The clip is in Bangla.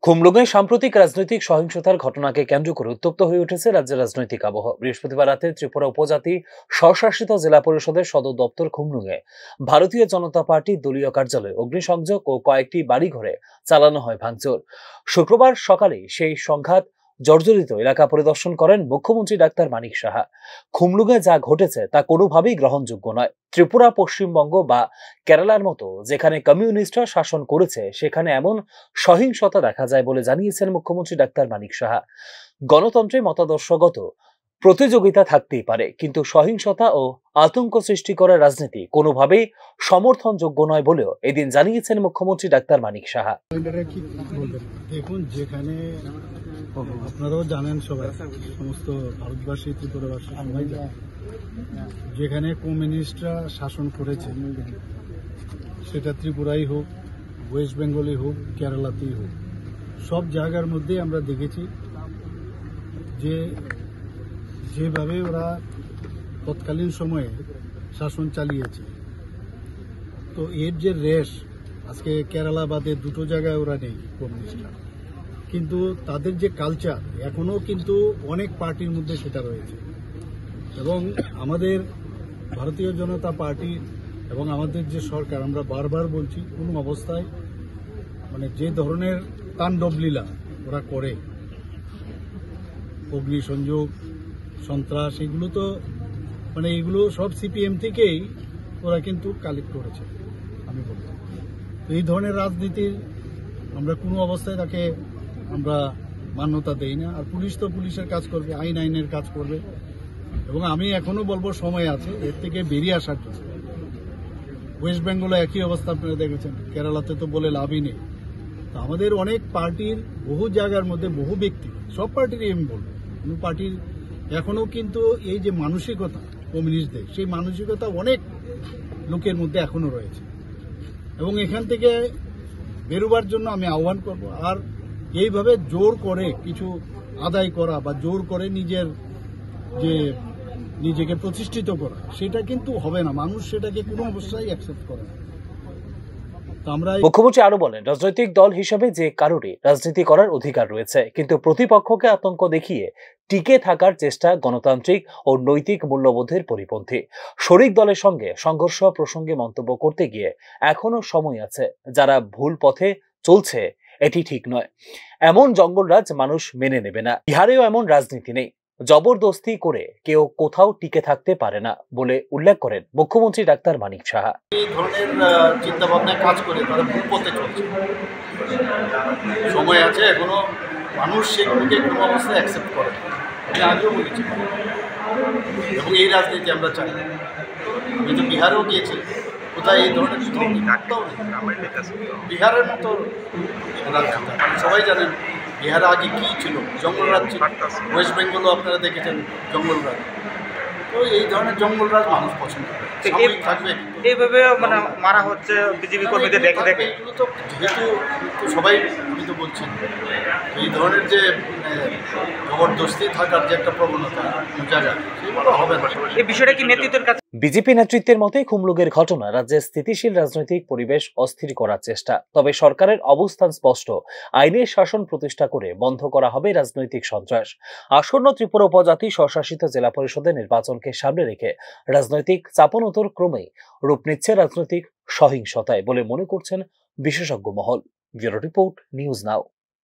খুমলুঙে সাম্প্রতিক রাজনৈতিক সহিংসতার ঘটনাকে কেন্দ্র করে উত্তপ্ত হয়ে উঠেছে রাজ্যের রাজনৈতিক আবহ। বৃহস্পতিবার রাতে ত্রিপুরা উপজাতি স্বশাসিত জেলা পরিষদের সদর দপ্তর খুমলুঙে ভারতীয় জনতা পার্টির দলীয় কার্যালয়ে অগ্নিসংযোগ ও কয়েকটি বাড়িঘরে চালানো হয় ভাঙচুর। শুক্রবার সকালে সেই সংঘাত জর্জরিত এলাকা পরিদর্শন করেন মুখ্যমন্ত্রী ডাক্তার মানিক সাহা। খুমলুঙে যা ঘটেছে তা কোনোভাবেই গ্রহণযোগ্য নয়। ত্রিপুরা, পশ্চিমবঙ্গ বা কেরালার মতো যেখানে কমিউনিস্টরা শাসন করেছে সেখানে এমন সহিংসতা দেখা যায় বলে জানিয়েছেন মুখ্যমন্ত্রী ডাক্তার মানিক সাহা। গণতন্ত্রে মতাদর্শগত প্রতিযোগিতা থাকতেই পারে, কিন্তু সহিংসতা ও আতঙ্ক সৃষ্টি করার রাজনীতি কোনোভাবেই সমর্থনযোগ্য নয় বলেও এদিন জানিয়েছেন মুখ্যমন্ত্রী ডাক্তার মানিক সাহা। দেখুন, যেখানে আপনারাও জানেন, সবাই সমস্ত ভারতবাসী, ত্রিপুরাবাসী সবাই জানেন, যেখানে কমিউনিস্টরা শাসন করেছে, সেটা ত্রিপুরাই হোক, ওয়েস্ট বেঙ্গলই হোক, কেরালাতেই হোক, সব জায়গার মধ্যে আমরা দেখেছি যে যেভাবে ওরা তৎকালীন সময়ে শাসন চালিয়েছে। তো এর যে রেশ, আজকে কেরালা বাদে দুটো জায়গায় ওরা নেই কমিউনিস্টরা, কিন্তু তাদের যে কালচার এখনো কিন্তু অনেক পার্টির মধ্যে সেটা রয়েছে। এবং আমাদের ভারতীয় জনতা পার্টি এবং আমাদের যে সরকার, আমরা বারবার বলছি, কোনো অবস্থায় যে ধরনের তাণ্ডব লীলা ওরা করে, অগ্নিসংযোগ, সন্ত্রাস, এগুলো তো এগুলো সব সিপিএম থেকেই ওরা কিন্তু কালেক্ট করেছে। আমি বলবো এই ধরনের রাজনীতির আমরা কোনো অবস্থায় তাকে আমরা মান্যতা দেই না। আর পুলিশ তো পুলিশের কাজ করবে, আইনের কাজ করবে। এবং আমি এখনো বলবো সময় আছে এর থেকে বেরিয়ে আসার জন্য। ওয়েস্ট বেঙ্গলে একই অবস্থা আপনারা দেখেছেন, কেরালাতে তো বলে লাভই নেই। তো আমাদের অনেক পার্টির বহু জায়গার মধ্যে বহু ব্যক্তি, সব পার্টিরই আমি বলবো, কোনো পার্টির এখনো কিন্তু এই যে মানসিকতা কমিউনিস্টদের, সেই মানসিকতা অনেক লোকের মধ্যে এখনো রয়েছে। এবং এখান থেকে বেরোবার জন্য আমি আহ্বান করব। আর এইভাবে জোর করে কিছু আদায় করা বা জোর করে নিজেকে প্রতিষ্ঠিত করা, সেটা কিন্তু হবে না। মানুষ সেটাকে কোনো অবস্থায় অ্যাকসেপ্ট করে না। মুখ্যমন্ত্রী আরো বলেন, রাজনৈতিক দল হিসেবে যে কারোরই রাজনীতি করার অধিকার রয়েছে, কিন্তু প্রতিপক্ষকে আতঙ্ক দেখিয়ে টিকে থাকার চেষ্টা গণতান্ত্রিক ও নৈতিক মূল্যবোধের পরিপন্থী। শরিক দলের সঙ্গে সংঘর্ষ প্রসঙ্গে মন্তব্য করতে গিয়ে এখনো সময় আছে। যারা ভুল পথে চলছে এটি ঠিক নয়। এমন জঙ্গলরাজ মানুষ মেনে নেবে না। বিহারেও এমন রাজনীতি নেই। জবরদস্তি করে কেউ কোথাও টিকে থাকতে পারে না বলে উল্লেখ করেন মুখ্যমন্ত্রী ডাক্তার মানিক সাহা। এই ধরনের চিন্তা ভাবনায় কাজ করে তারা ভুল পথে চলছে। সময় আছে এখনো, মানুষ সেগুলোকে কোনো অবস্থায় অ্যাকসেপ্ট করে। আমি আগেও বলেছি, এবং এই রাজনীতি আমরা চাই। আমি তো বিহারেও গিয়েছি, কোথায় এই ধরনের বিহারের মতো রাজনীতি সবাই জানেন। বিহারে আগে কী ছিল? জঙ্গলরাজ ছিল। ওয়েস্ট বেঙ্গলও আপনারা দেখেছেন জঙ্গলরাজ। তো এই ধরনের জঙ্গলরাজ মানুষ পছন্দ করে, থাকবে। এইভাবে মারা হচ্ছে বিজেপি কর্মীদের দেখে দেখে। এগুলো তো যেহেতু সবাই, আমি তো বলছি, এই ধরনের যে জবরদস্তি থাকার যে একটা প্রবণতা জায়গা, সেগুলো হবে না। এই বিষয়টা কি নেতৃত্বের কাছে? বিজেপি নেতৃত্বের মতে খুমলুঙের ঘটনা রাজ্যের স্থিতিশীল রাজনৈতিক পরিবেশ অস্থির করার চেষ্টা। তবে সরকারের অবস্থান স্পষ্ট, আইনের শাসন প্রতিষ্ঠা করে বন্ধ করা হবে রাজনৈতিক সন্ত্রাস। আসন্ন ত্রিপুরা উপজাতি স্বশাসিত জেলা পরিষদের নির্বাচনকে সামনে রেখে রাজনৈতিক চাপানোতর ক্রমেই রূপ নিচ্ছে রাজনৈতিক সহিংসতায় বলে মনে করছেন বিশেষজ্ঞ মহল। Bureau report, news now.